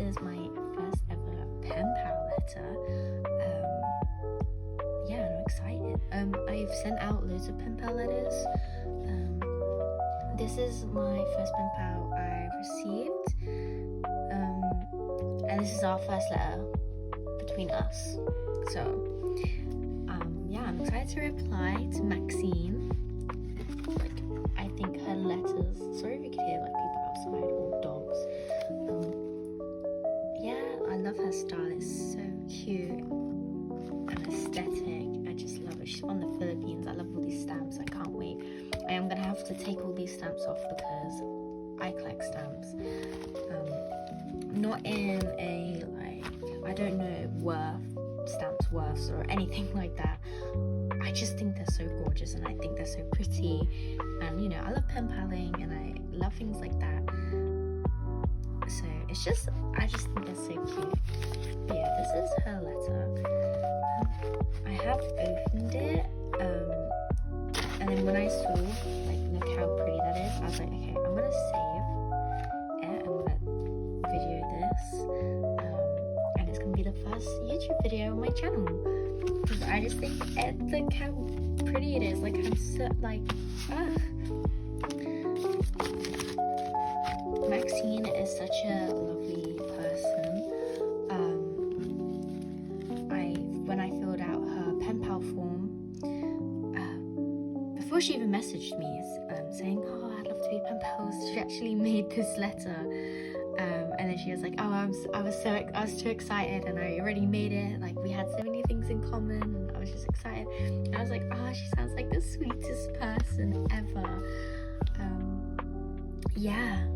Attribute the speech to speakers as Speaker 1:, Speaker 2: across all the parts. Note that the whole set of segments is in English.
Speaker 1: is my first ever pen pal letter. Yeah, I'm excited. I've sent out loads of pen pal letters. This is my first pen pal I received. And this is our first letter between us. So, yeah, I'm excited to reply to Maxine. Like, I think her letters. Sorry if you could hear like people outside or dogs. Yeah, I love her style. It's so cute and aesthetic. I just love it. She's from the Philippines. I love all these stamps. I can't wait. I am gonna have to take all these stamps off because I collect stamps. Not in a like, I don't know, stamps worths or anything like that. I just think they're so gorgeous and I think they're so pretty, and you know, I love pen paling and I love things like that. So it's just, I just think they're so cute. But yeah, this is her letter. I have opened it, and then when I saw like, look how pretty that is, I was like, okay, I'm gonna save it, I'm gonna video this, and it's gonna be the first YouTube video on my channel, because I just think look how pretty it is. Like, I'm so like, Maxine is such a lovely person. When I filled out her pen pal form, before she even messaged me saying, oh, I'd love to be pen pals, she actually made this letter. And then she was like, oh, I was too excited and I already made it. Like, we had so many things in common and I was just excited. And I was like, oh, she sounds like the sweetest person ever. Yeah.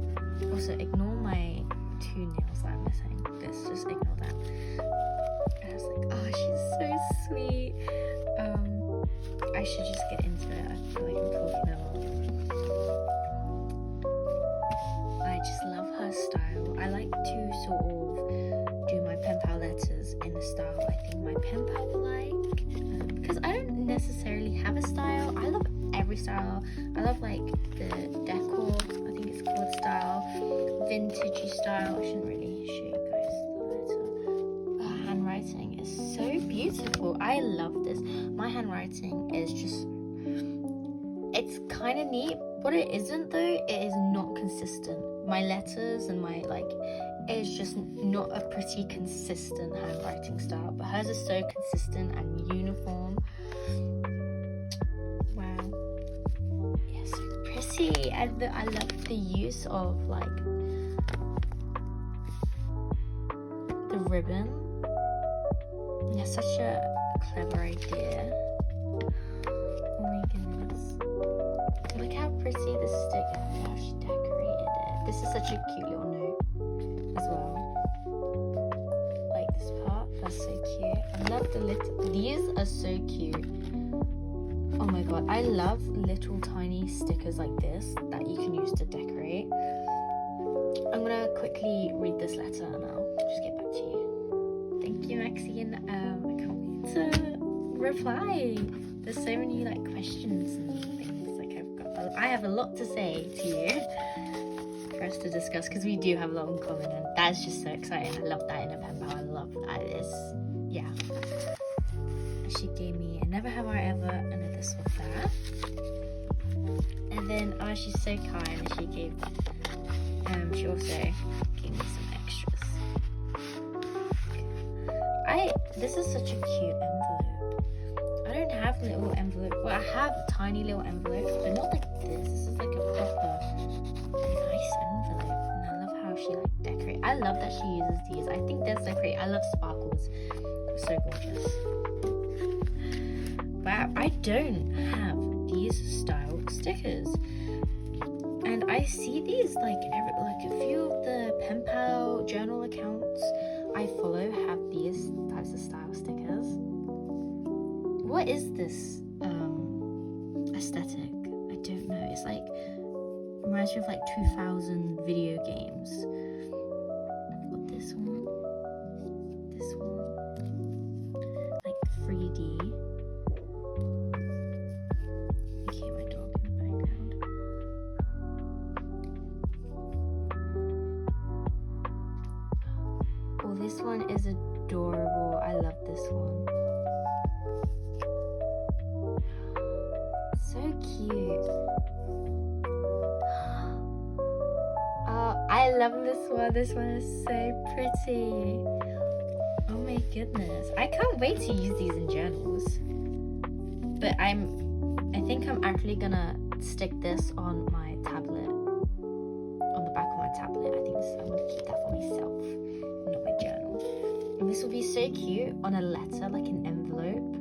Speaker 1: Also, ignore my 2 nails that I'm missing. Just ignore that. And I was like, oh, she's so sweet. I should just get into it. I feel like I'm talking a lot. I just love her style. I like to sort of do my pen pal letters in a style I think my pen pal will like, because I don't necessarily have a style. I love every style. I love like the decor, I think it's called style, vintagey style. I shouldn't really show you guys the letter. Her handwriting is so beautiful. I love this. My handwriting is just, it's kind of neat. What it isn't though, it is not consistent. My letters and my it's just not a pretty consistent handwriting style, but hers is so consistent and uniform. Wow. Yeah, so pretty. And I love the use of like the ribbon. Yeah, such a clever idea. Oh my goodness. Look how pretty this stick is, how she decorated it. This is such a cute little note as well. Like this part, that's so cute. I love the these are so cute. Oh my god, I love little tiny stickers like this that you can use to decorate. I'm gonna quickly read this letter and I'll just get back to you. Thank you, Maxine. I can't wait to reply. There's so many like questions and things. Like I have a lot to say to you for us to discuss, because we do have a lot in common, and that's just so exciting. I love that in a pen pal. I love that. Yeah. She gave me a never have I ever, and this with that. And then she's so kind. She gave she also gave me some extras. This is such a cute envelope. I don't have little envelopes. Well, I have tiny little envelopes, but not like this. This is like a proper nice envelope, and I love how she like decorates. I love that she uses these. I think they're so pretty. I love sparkles. So gorgeous. Wow, I don't have these style stickers, and I see these like a few of the pen pal journal accounts I follow have these types of style stickers. What is this aesthetic? I don't know. It's like, reminds me of like 2000 video games. I've got this one, like 3D. Okay, my dog in the background. Oh, this one is adorable. I love this one. So cute. Oh, I love this one. This one is so pretty. Oh my goodness. I can't wait to use these in journals. But I think I'm actually gonna stick this on my tablet. On the back of my tablet. I think I'm gonna keep that for myself, not my journal. And this will be so cute on a letter, like an envelope.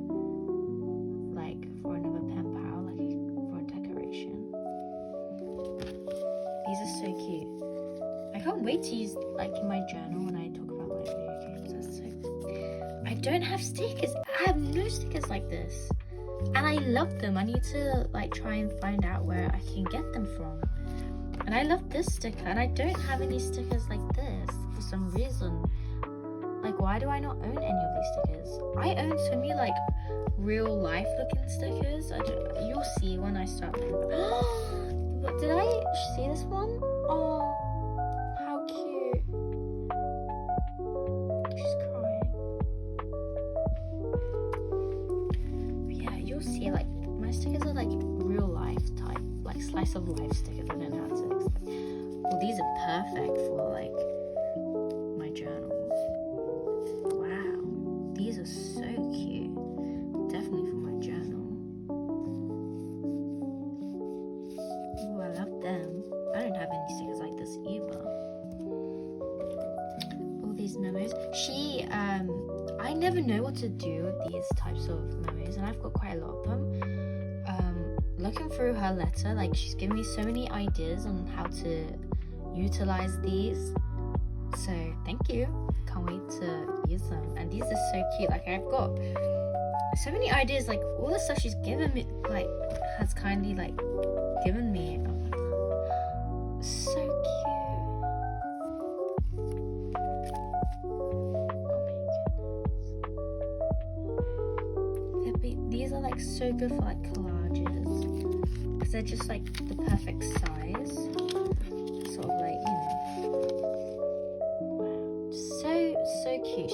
Speaker 1: Like for another pen pal, like for a decoration. These are so cute. I can't wait to use like in my journal when I talk about like video games. That's so. I don't have stickers. I have no stickers like this, and I love them. I need to like try and find out where I can get them from. And I love this sticker, and I don't have any stickers like this for some reason. Like, why do I not own any of these stickers? I own so many like real life looking stickers. You'll see when I start. Did I see this one? Oh, how cute. She's crying. But yeah, you'll see like my stickers are like real life type, like slice of life stickers. I don't know how to explain. Well, these are perfect for like my journals. Wow, these are so cute. Definitely for my journal. Oh, I love them. I don't have any stickers like this either. All these memos. I never know what to do with these types of memos, and I've got quite a lot of them. Looking through her letter, like she's given me so many ideas on how to utilize these. So thank you. Can't wait to use them. And these are so cute. Like I've got so many ideas. Like all the stuff she's given me, like has kindly like given me. Oh my God. So cute. Oh my goodness. These are like so good for like collages. Because they're just like the perfect size. Sort of like, you know. Wow. So cute.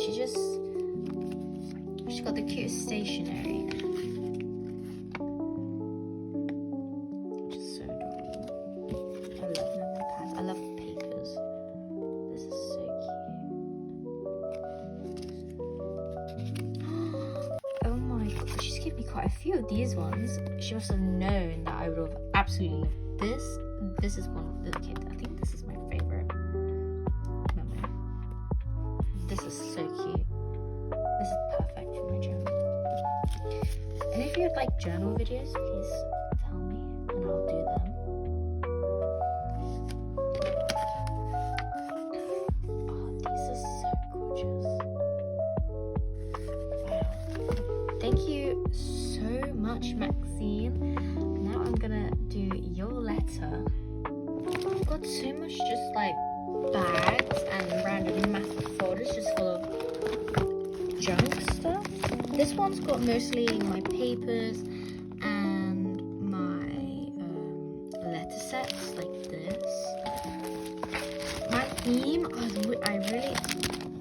Speaker 1: She's got the cutest stationery. Which is so adorable. I love memory pads. I love papers. This is so cute. Oh my God. She's given me quite a few of these ones. She must have known that I would have absolutely loved this. This is one of the kids. I think this is my favorite memo. This is so cute. This is perfect for my journal. And if you would like journal videos, please tell me and I'll do them. Oh, these are so gorgeous. Wow. Thank you so much, Maxine. Now I'm gonna do your letter. I've got so much just like bags and random massive folders just full of junk stuff. This one's got mostly my papers and my letter sets like this. My theme,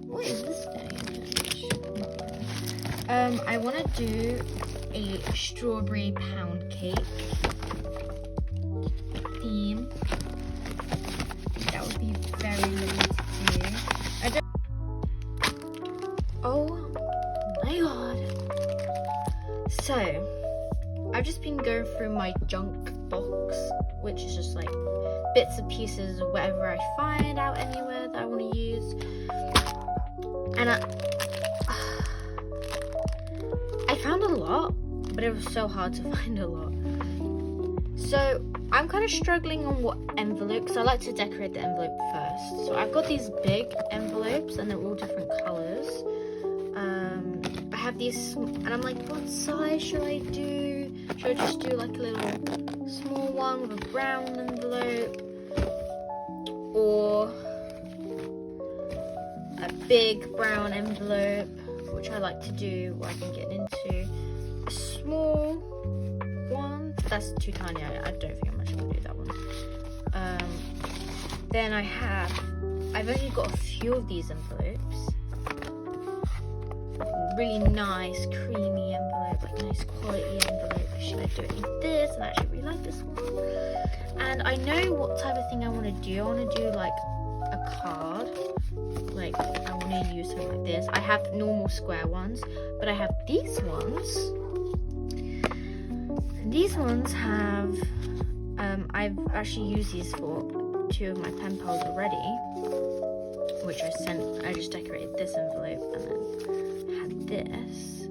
Speaker 1: what is this thing? I want to do a strawberry pound cake theme. That would be very lovely to do. Oh my God. So, I've just been going through my junk box, which is just like bits and pieces of whatever I find out anywhere that I want to use. And I found a lot, but it was so hard to find a lot. So I'm kind of struggling on what envelope, because I like to decorate the envelope first. So I've got these big envelopes and they're all different colors. I have these, and I'm like, what size should I do? Should I just do like a little small one with a brown envelope, or a big brown envelope, which I like to do where I can get into a small one? That's too tiny. I don't think I'm actually gonna do that one. Then I've only got a few of these envelopes. really nice creamy envelope, like nice quality envelope. Should I do it in this? And I actually really like this one. And I know what type of thing I want to do. I want to do like a card. Like I want to use something like this. I have normal square ones, but I have these ones. And these ones have, I've actually used these for 2 of my pen pals already, which I just decorated this envelope and then had this.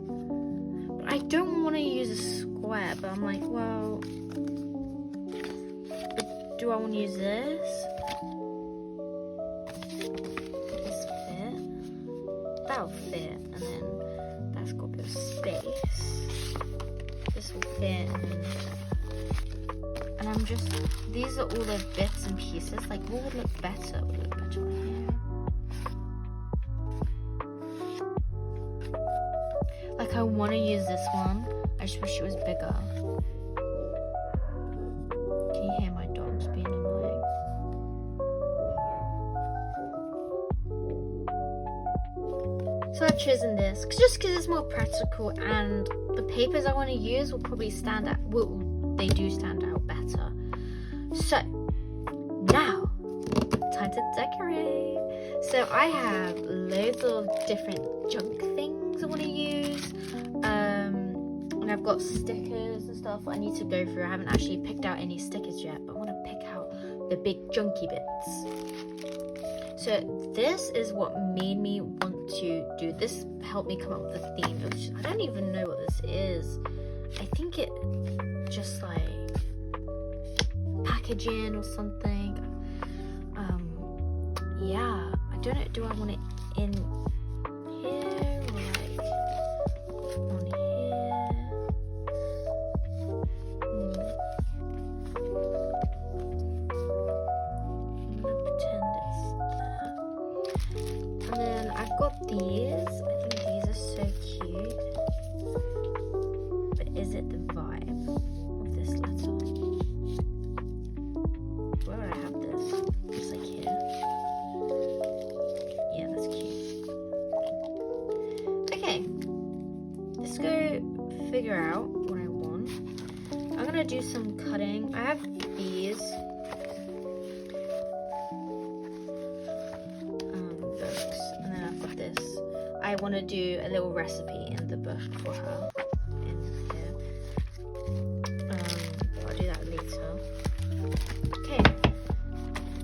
Speaker 1: But I don't want to use a square, but I'm like, well, do I want to use this? Does this fit? That'll fit, and then that's got a bit of space. This will fit, and I'm just, these are all the bits and pieces. Like, what would look better? Would look better on here. Like, I want to use this one. I just wish it was bigger. Can you hear my dogs being annoying? So I've chosen this just because it's more practical, and the papers I want to use will probably stand out. They do stand out better. So now, time to decorate. So I have loads of different junk things I want to use. And I've got stickers and stuff I need to go through. I haven't actually picked out any stickers yet, but I want to pick out the big junky bits. So this is what made me want to do this. Helped me come up with a theme. I don't even know what this is. I think it just like packaging or something. Yeah, I don't know. Do I want it in here or like on here? I'm gonna pretend it's there. And then I've got these. I think these are so cute. But is it the vibe of this letter? Where would I have this? Just like here. Yeah, that's cute. Okay. Let's go figure out what I want. I'm gonna do some cutting. I have these books, and then I've got this. I want to do a little recipe in the book for her in here. I'll do that later. Okay,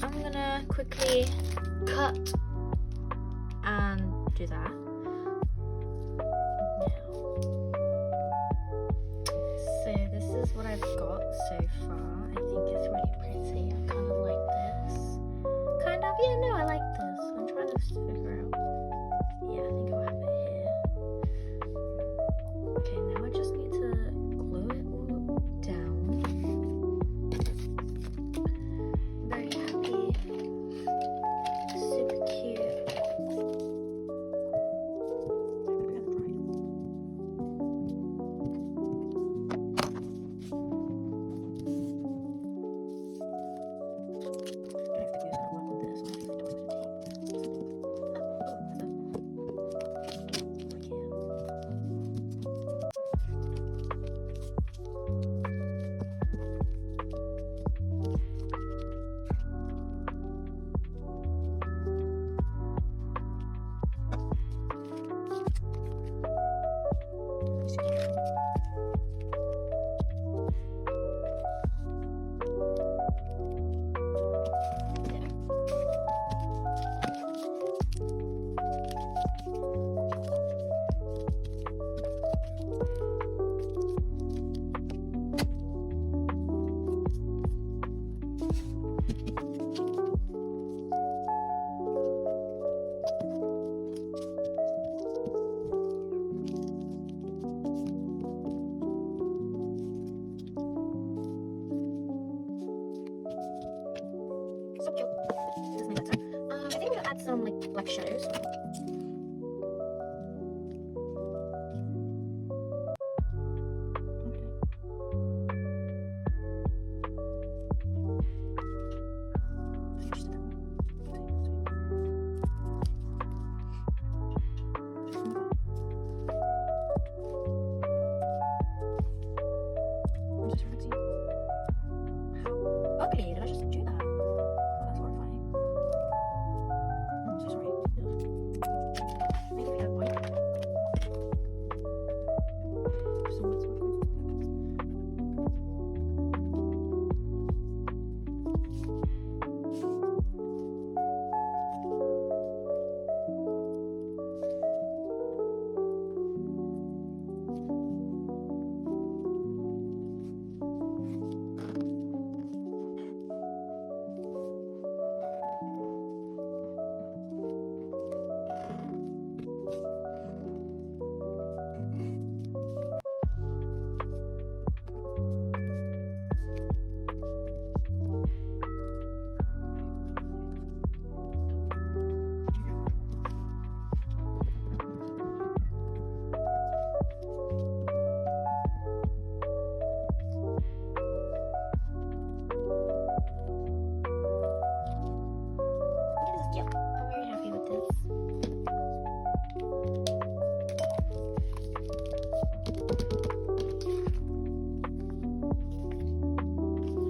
Speaker 1: I'm gonna quickly cut and do that. So this is what I've got so far. I think it's really pretty. I kind of like this. Kind of, yeah, no, I like this. I'm trying to figure out. Yeah, I think I'll have it here. Okay, now I just need to glue it all down. Very happy. Super cute.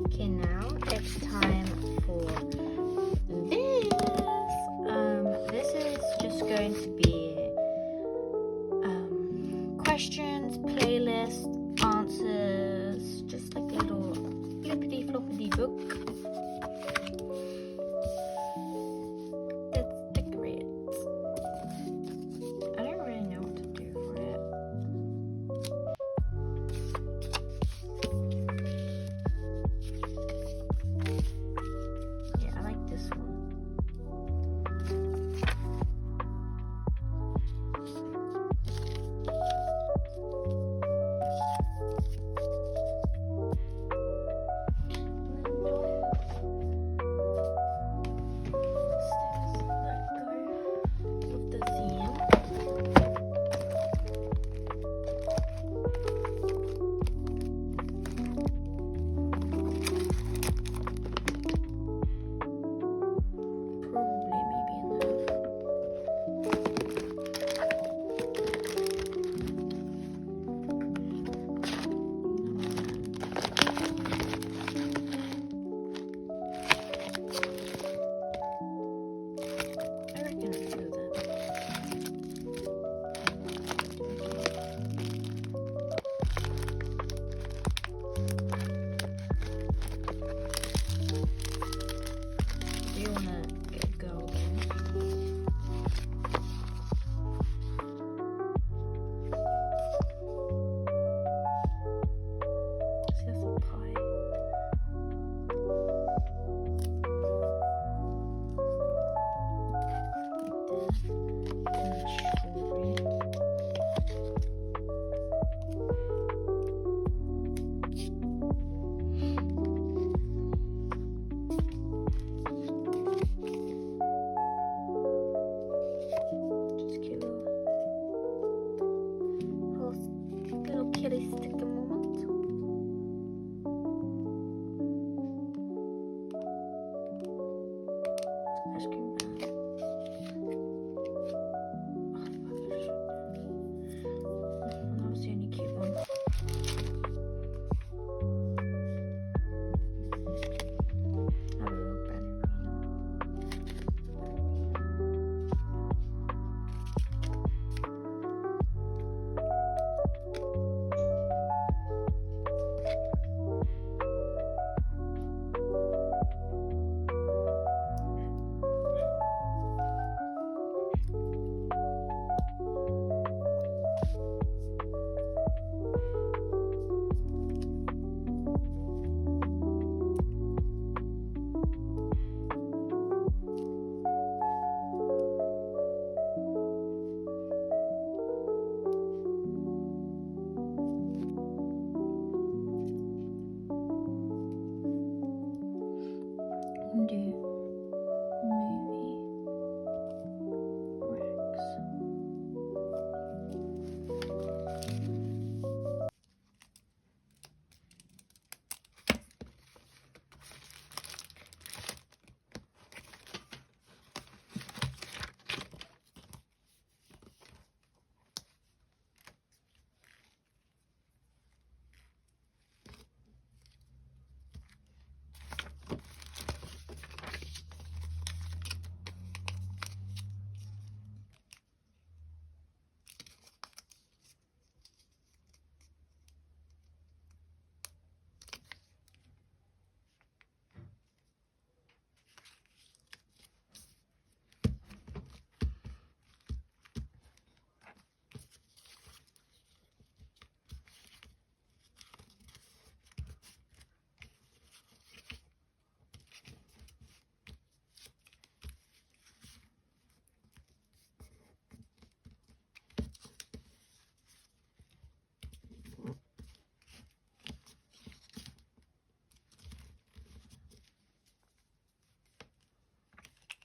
Speaker 1: Okay, now it's time for this. This is just going to be questions, playlist, answers, just like a little flippity floppity book. Let's decorate. I don't really know what to do for it. Yeah, I like this one.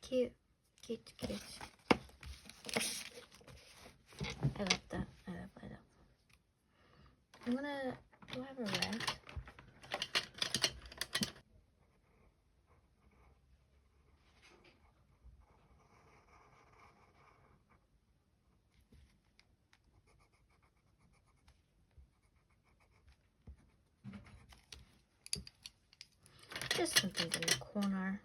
Speaker 1: Cute, cute, cute. I love that. I love. I'm gonna. Do I have a red? just something in the corner.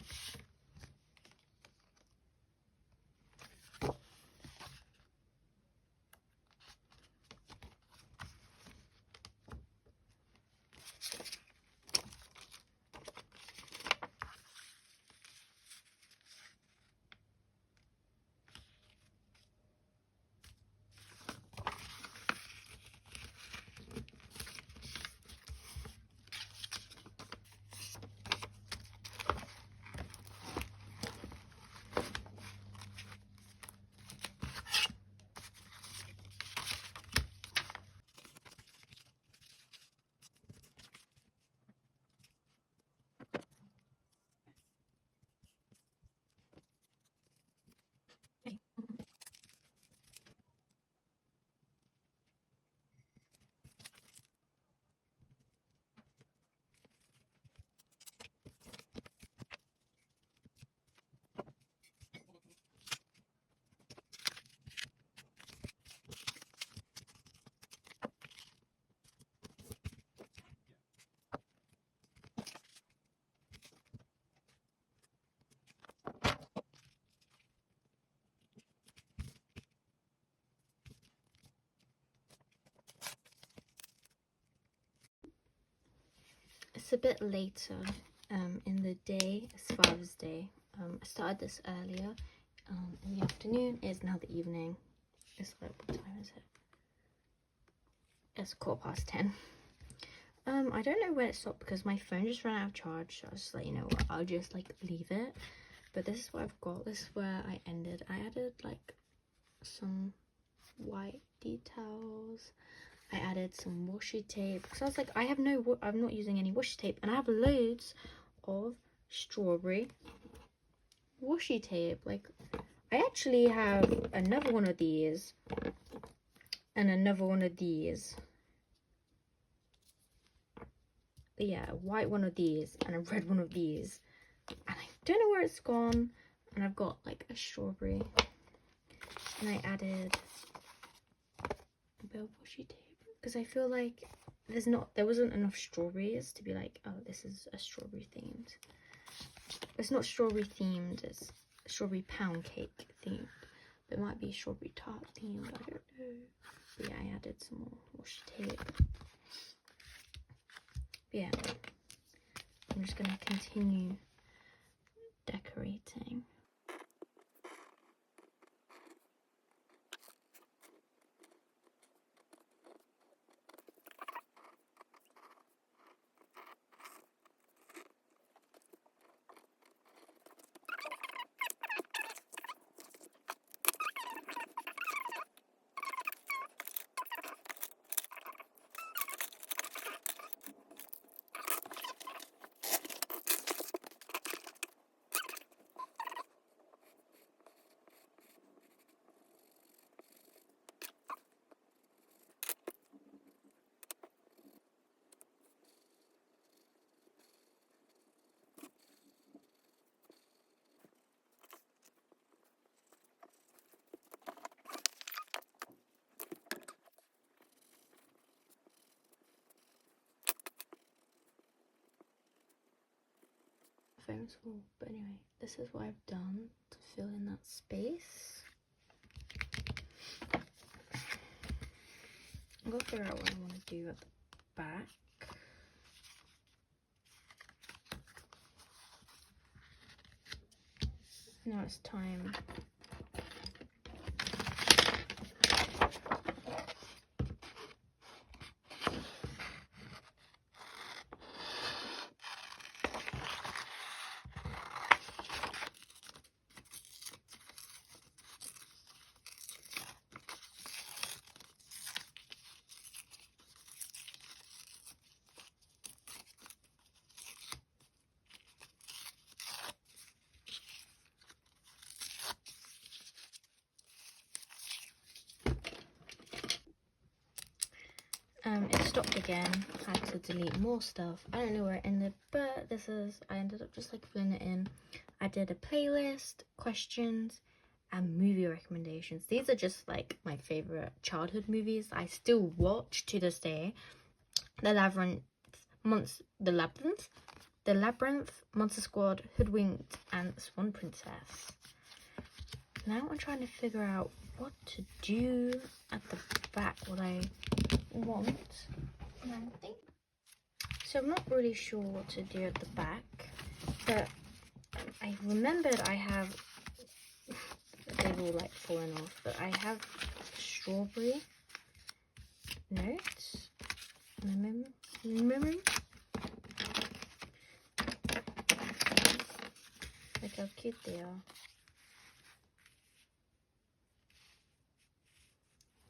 Speaker 1: It's a bit later in the day. It's Father's Day. I started this earlier in the afternoon. It's now the evening. It's like, what time is it? It's 10:15. I don't know where it stopped because my phone just ran out of charge. So I was just like, you know what, I'll just like leave it. But this is what I've got. This is where I ended. I added like some white details. I added some washi tape because I was like, I'm not using any washi tape, and I have loads of strawberry washi tape. Like, I actually have another one of these and another one of these. Yeah, a white one of these and a red one of these, and I don't know where it's gone. And I've got like a strawberry, and I added a bit of washi tape because I feel like there wasn't enough strawberries to be like, oh, this is a strawberry themed. It's not strawberry themed, it's strawberry pound cake themed. But it might be strawberry tart themed, I don't know. But yeah, I added some more washi tape. But yeah, I'm just gonna continue decorating. Phone's full, but anyway, this is what I've done to fill in that space. I'm gonna figure out what I want to do at the back. Now it's time. It stopped again. I had to delete more stuff. I don't know where it ended, but I ended up just like filling it in. I did a playlist, questions, and movie recommendations. These are just like my favorite childhood movies I still watch to this day. The Labyrinth, The Labyrinth, Monster Squad, Hoodwinked, and Swan Princess. Now I'm trying to figure out what to do at the back, what I want. So I'm not really sure what to do at the back, but I remembered I have, they've all like fallen off, but I have strawberry notes. Remember? Look how cute they are.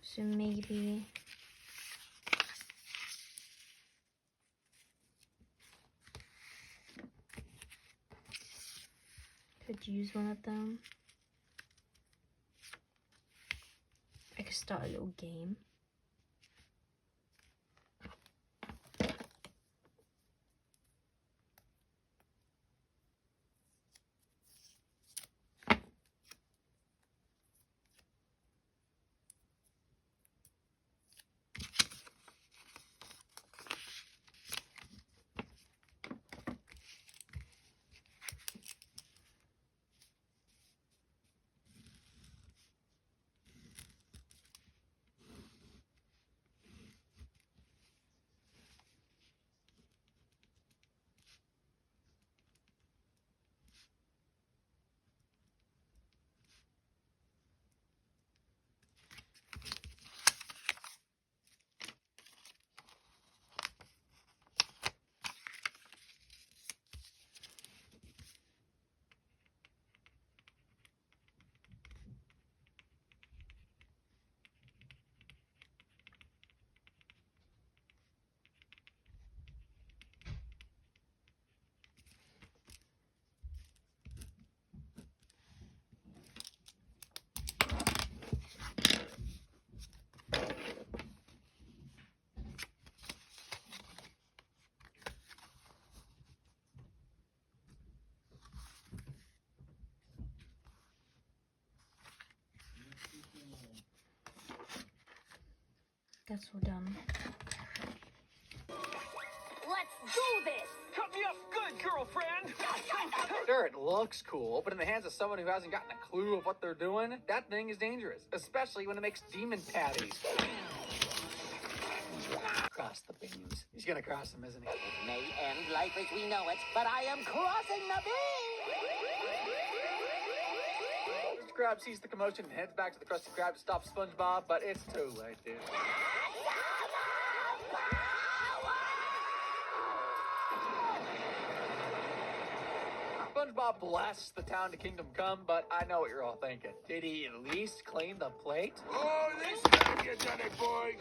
Speaker 1: So maybe could use one of them. I could start a little game. That's all done.
Speaker 2: Let's do this!
Speaker 3: Cut me up good, girlfriend! Sure, it looks cool, but in the hands of someone who hasn't gotten a clue of what they're doing, that thing is dangerous, especially when it makes demon patties. Cross the beans. He's gonna cross them, isn't he?
Speaker 2: It may end life as we know it, but I am crossing the beam!
Speaker 3: Mr. Krabs sees the commotion and heads back to the Krusty Krab to stop SpongeBob, but it's too late, dude. SpongeBob blasts the town to Kingdom Come, but I know what you're all thinking. Did he at least clean the plate?
Speaker 4: Oh, this time you done it, boys.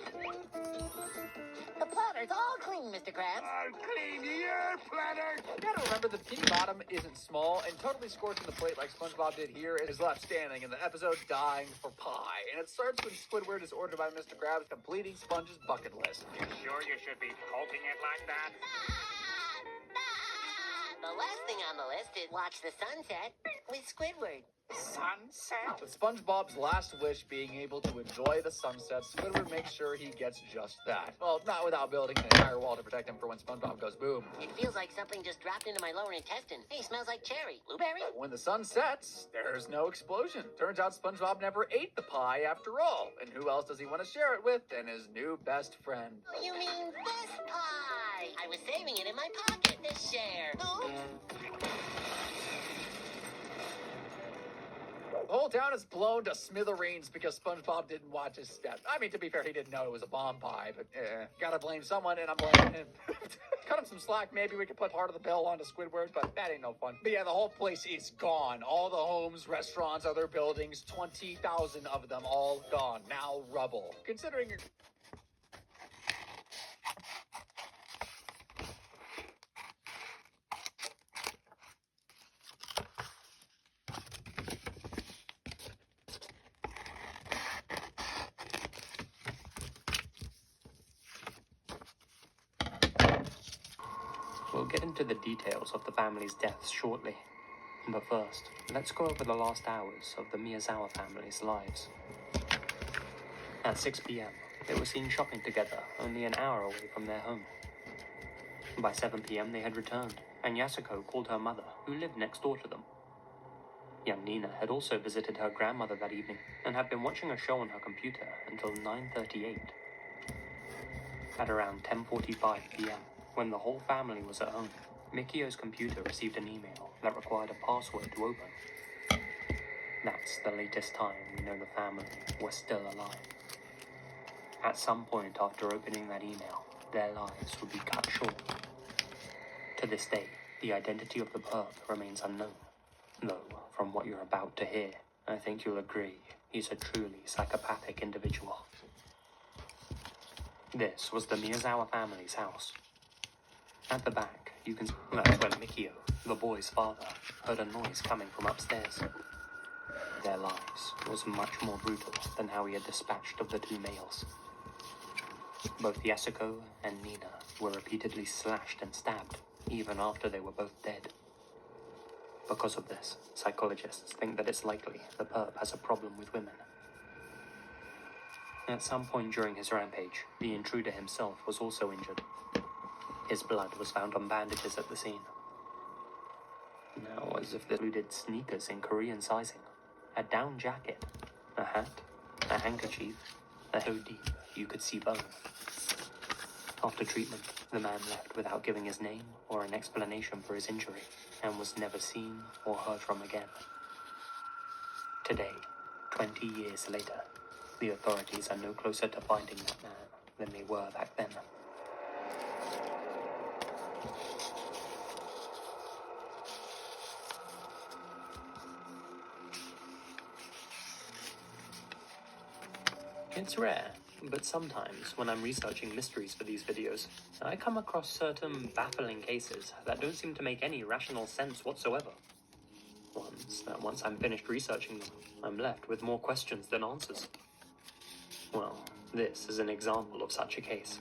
Speaker 2: The platter's all clean, Mr. Krabs.
Speaker 4: I'll clean your platter.
Speaker 3: You gotta remember the Bikini Bottom isn't small, and totally scorching the plate like SpongeBob did here is left standing in the episode Dying for Pie. And it starts when Squidward is ordered by Mr. Krabs completing Sponge's bucket list.
Speaker 4: You sure you should be poking it like that?
Speaker 2: The last thing on the list is watch the sunset with Squidward.
Speaker 4: Sunset?
Speaker 3: With SpongeBob's last wish being able to enjoy the sunset, Squidward makes sure he gets just that. Well, not without building an entire wall to protect him for when SpongeBob goes boom.
Speaker 2: It feels like something just dropped into my lower intestine. Hey, smells like cherry. Blueberry?
Speaker 3: When the sun sets, there's no explosion. Turns out SpongeBob never ate the pie after all. And who else does he want to share it with than his new best friend?
Speaker 2: Oh, you mean this pie? I was saving it in my pocket to share. Oops.
Speaker 3: The whole town is blown to smithereens because SpongeBob didn't watch his step. I mean, to be fair, he didn't know it was a bomb pie, but gotta blame someone, and I'm blaming him. Cut him some slack. Maybe we could put part of the bill onto Squidward, but that ain't no fun. But yeah, the whole place is gone. All the homes, restaurants, other buildings, 20,000 of them all gone. Now rubble. Considering you're...
Speaker 5: We'll get into the details of the family's deaths shortly. But first, let's go over the last hours of the Miyazawa family's lives. At 6 p.m., they were seen shopping together only an hour away from their home. By 7 p.m., they had returned, and Yasuko called her mother, who lived next door to them. Young Nina had also visited her grandmother that evening and had been watching a show on her computer until 9:38. At around 10:45 p.m., when the whole family was at home, Mikio's computer received an email that required a password to open. That's the latest time we know the family was still alive. At some point after opening that email, their lives would be cut short. To this day, the identity of the perp remains unknown. Though, from what you're about to hear, I think you'll agree he's a truly psychopathic individual. This was the Miyazawa family's house. At the back, you can see that's when Mikio, the boy's father, heard a noise coming from upstairs. Their lives was much more brutal than how he had dispatched of the two males. Both Yasuko and Nina were repeatedly slashed and stabbed, even after they were both dead. Because of this, psychologists think that it's likely the perp has a problem with women. At some point during his rampage, the intruder himself was also injured. His blood was found on bandages at the scene. Now, as if they included sneakers in Korean sizing, a down jacket, a hat, a handkerchief, so deep you could see bone. After treatment, the man left without giving his name or an explanation for his injury, and was never seen or heard from again. Today, 20 years later, the authorities are no closer to finding that man than they were back then. It's rare, but sometimes when I'm researching mysteries for these videos, I come across certain baffling cases that don't seem to make any rational sense whatsoever. Once I'm finished researching them, I'm left with more questions than answers. Well, this is an example of such a case.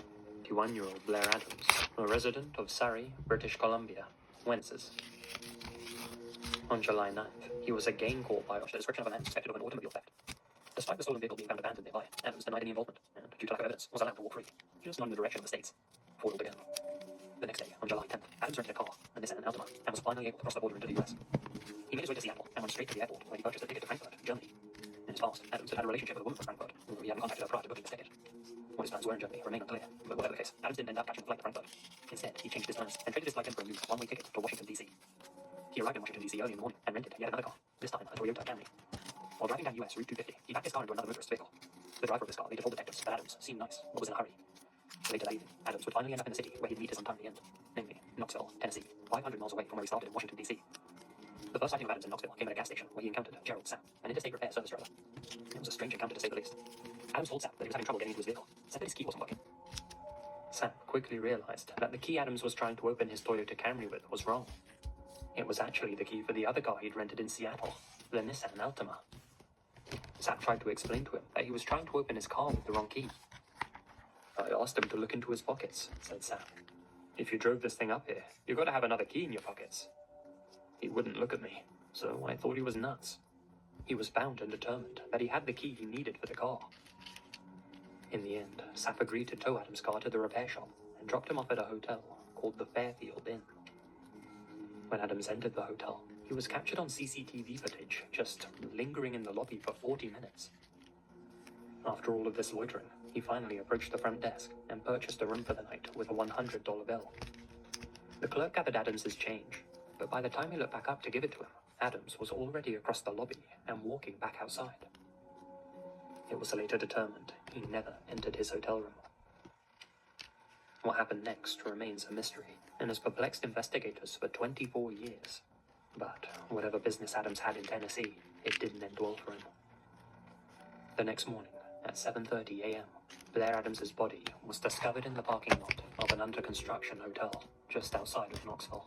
Speaker 5: 21-year-old Blair Adams, a resident of Surrey, British Columbia, Wences. On July 9th, he was again caught by the description of a man suspected of an automobile theft. Despite the stolen vehicle being found abandoned nearby, Adams denied any involvement, and due to lack of evidence, was allowed to walk free, just not in the direction of the states. Ford altogether. The next day, on July 10th, Adams rented a car, a Nissan Altima, and was finally able to cross the border into the US. He made his way to Seattle and went straight to the airport, where he purchased a ticket to Frankfurt, Germany. In his past, Adams had a relationship with a woman from Frankfurt, who he hadn't contacted her prior to booking this ticket. What his plans were in Germany remain unclear, but whatever the case, Adams didn't end up catching a flight to Frankfurt. Instead, he changed his plans and traded his flight in for a new one-way ticket to Washington, D.C. He arrived in Washington, D.C. early in the morning and rented yet another car, this time a Toyota Camry. While driving down US Route 250, he backed his car into another motorist's vehicle. The driver of this car later told detectives that Adams seemed nice, but was in a hurry. Later that evening, Adams would finally end up in the city where he'd meet his untimely end, namely Knoxville, Tennessee, 500 miles away from where he started in Washington, D.C. The first sighting of Adams in Knoxville came at a gas station where he encountered Gerald Sapp, an interstate repair service driver. It was a strange encounter to say the least. Adams told Sapp that he was having trouble getting into his vehicle, said that his key wasn't working. Sapp quickly realized that the key Adams was trying to open his Toyota Camry with was wrong. It was actually the key for the other car he'd rented in Seattle, the Nissan Altima. Sapp tried to explain to him that he was trying to open his car with the wrong key. I asked him to look into his pockets, said Sapp. If you drove this thing up here, you've got to have another key in your pockets. He wouldn't look at me, so I thought he was nuts. He was bound and determined that he had the key he needed for the car. In the end, Sapp agreed to tow Adams' car to the repair shop and dropped him off at a hotel called the Fairfield Inn. When Adams entered the hotel, he was captured on CCTV footage, just lingering in the lobby for 40 minutes. After all of this loitering, he finally approached the front desk and purchased a room for the night with a $100 bill. The clerk gathered Adams' change, but by the time he looked back up to give it to him, Adams was already across the lobby and walking back outside. It was later determined he never entered his hotel room. What happened next remains a mystery, and has perplexed investigators for 24 years. But whatever business Adams had in Tennessee, it didn't end well for him. The next morning, at 7:30 a.m., Blair Adams' body was discovered in the parking lot of an under-construction hotel just outside of Knoxville.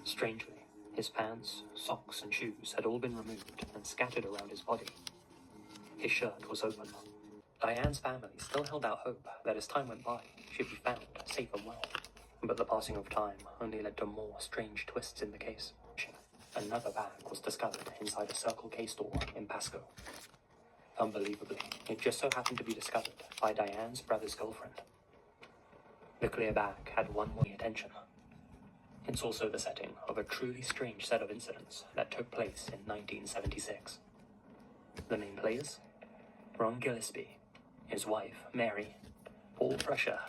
Speaker 5: Strangely, his pants, socks, and shoes had all been removed and scattered around his body. His shirt was open. Diane's family still held out hope that as time went by, she'd be found safe and well. But the passing of time only led to more strange twists in the case. Another bag was discovered inside a Circle K store in Pasco. Unbelievably, it just so happened to be discovered by Diane's brother's girlfriend. The clear bag had one more attention. It's also the setting of a truly strange set of incidents that took place in 1976. The main players? Ron Gillespie, his wife, Mary, Paul Fresher,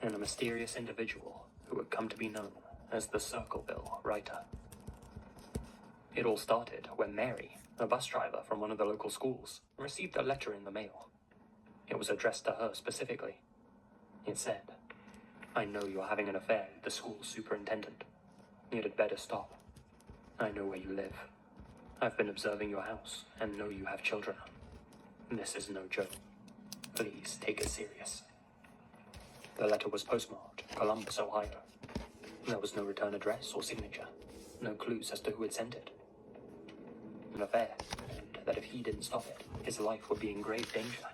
Speaker 5: and a mysterious individual who would come to be known as the Circleville Writer. It all started when Mary, a bus driver from one of the local schools, received a letter in the mail. It was addressed to her specifically. It said, "I know you're having an affair with the school superintendent. You'd had better stop. I know where you live. I've been observing your house and know you have children. This is no joke. Please take it serious." The letter was postmarked Columbus, Ohio. There was no return address or signature, no clues as to who had sent it. An affair, and that if he didn't stop it, his life would be in grave danger.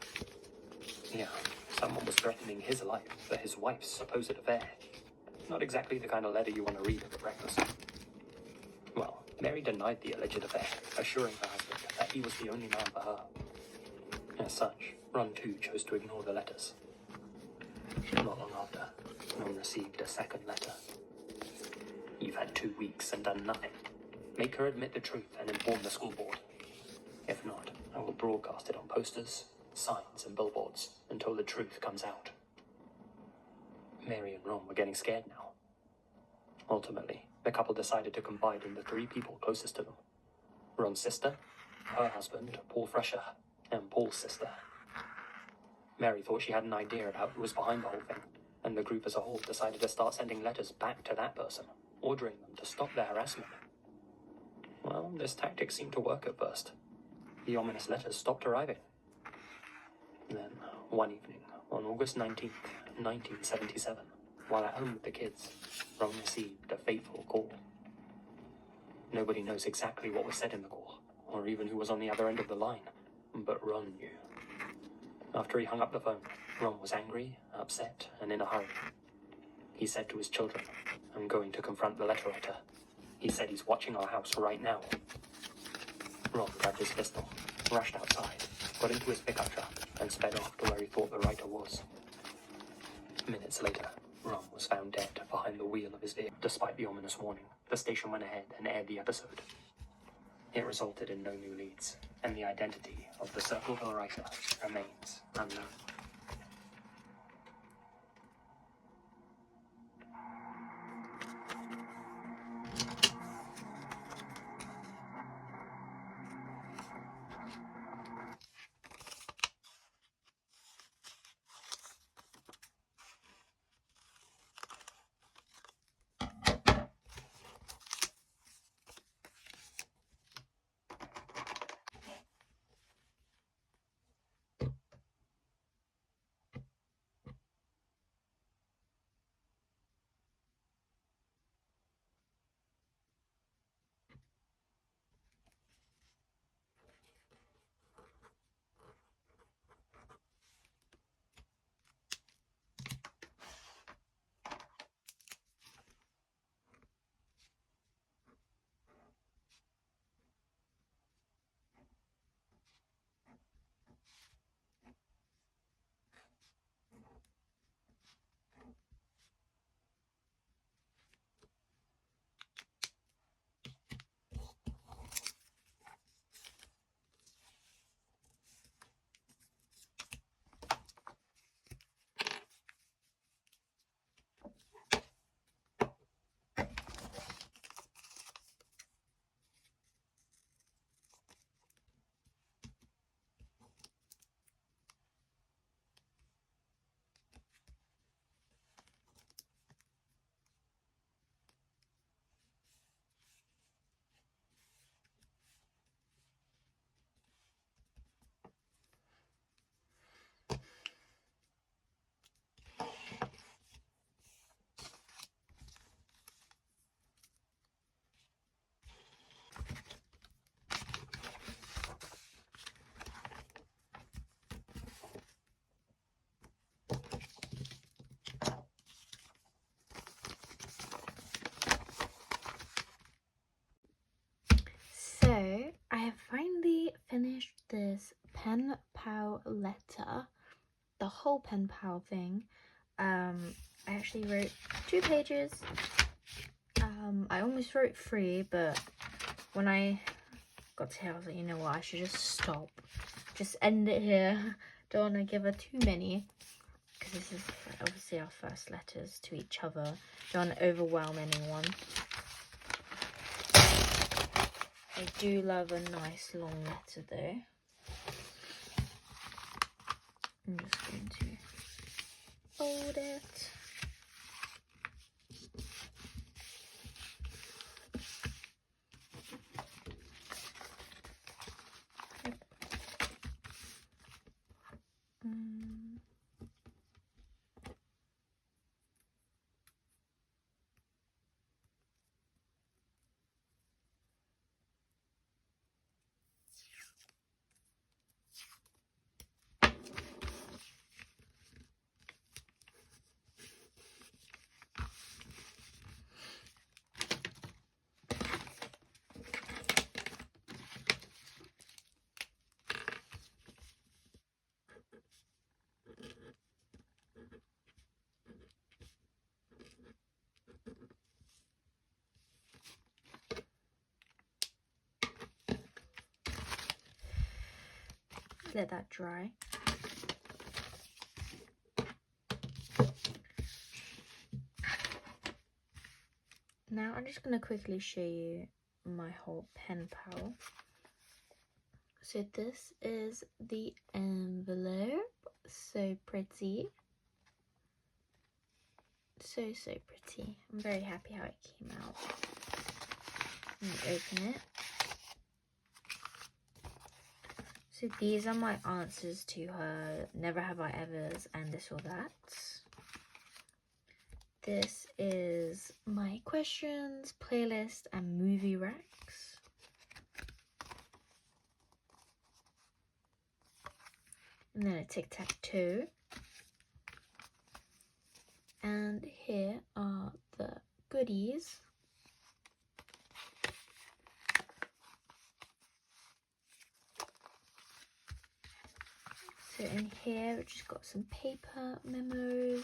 Speaker 5: Yeah, someone was threatening his life for his wife's supposed affair. Not exactly the kind of letter you want to read at breakfast. Well, Mary denied the alleged affair, assuring her husband that he was the only man for her. As such, Ron too chose to ignore the letters. Not long after, Ron received a second letter. "You've had 2 weeks and done nothing. Make her admit the truth and inform the school board. If not, I will broadcast it on posters, signs, and billboards until the truth comes out." Mary and Ron were getting scared now. Ultimately, the couple decided to confide in the 3 people closest to them: Ron's sister, her husband, Paul Fresher, and Paul's sister. Mary thought she had an idea about who was behind the whole thing, and the group as a whole decided to start sending letters back to that person, ordering them to stop their harassment. Well, this tactic seemed to work at first. The ominous letters stopped arriving. Then, one evening, on August 19th, 1977, while at home with the kids, Ron received a fateful call. Nobody knows exactly what was said in the call, or even who was on the other end of the line, but Ron knew. After he hung up the phone, Ron was angry, upset, and in a hurry. He said to his children, "I'm going to confront the letter writer. He said he's watching our house right now." Ron grabbed his pistol, rushed outside, got into his pickup truck, and sped off to where he thought the writer was. Minutes later, Ron was found dead behind the wheel of his vehicle. Despite the ominous warning, the station went ahead and aired the episode. It resulted in no new leads, and the identity of the Circleville writer remains unknown.
Speaker 1: So, I have finally finished this pen pal letter, the whole pen pal thing. I actually wrote 2 pages. I almost wrote 3, but when I got to here, I was like, you know what, I should just stop. Just end it here. Don't want to give her too many, because this is obviously our first letters to each other. Don't want to overwhelm anyone. I do love a nice long letter though. I'm just going to fold it. Let that dry. Now I'm just going to quickly show you my whole pen pal. So this is the envelope. So pretty. So pretty. I'm very happy how it came out. Let me open it. So these are my answers to her never have I ever's and this or that. This is my questions, playlist and movie racks. And then a tic-tac-toe. And here are the goodies. So in here, we've just got some paper memos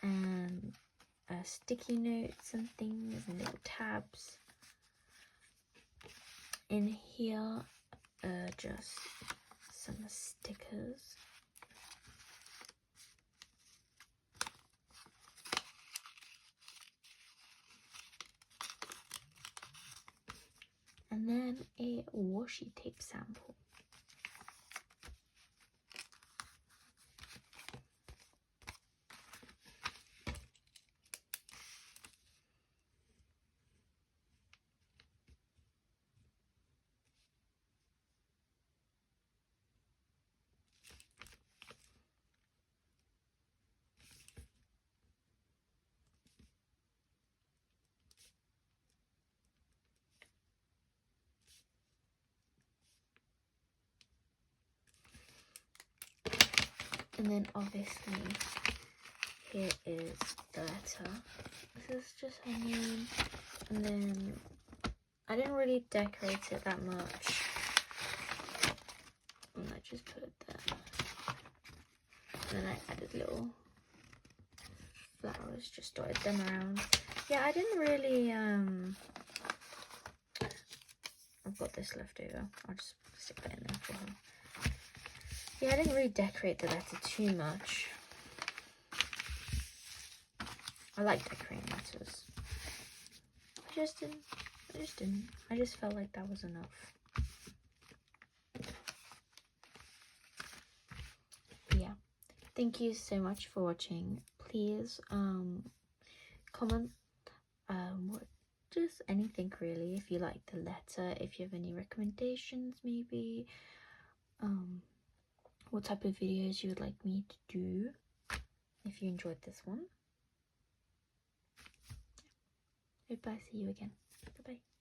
Speaker 1: and sticky notes and things and little tabs. In here, just some stickers. And then a washi tape sample. And then obviously here is the letter. This is just her name. And then I didn't really decorate it that much. And I just put it there. And then I added little flowers, just dotted them around. Yeah, I didn't really I've got this left over. I'll just stick that in there for her. Yeah, I didn't really decorate the letter too much. I like decorating letters. I just didn't. I just felt like that was enough. Yeah. Thank you so much for watching. Please comment just anything really, if you like the letter, if you have any recommendations maybe, what type of videos you would like me to do if you enjoyed this one. Hope I see you again. Bye bye.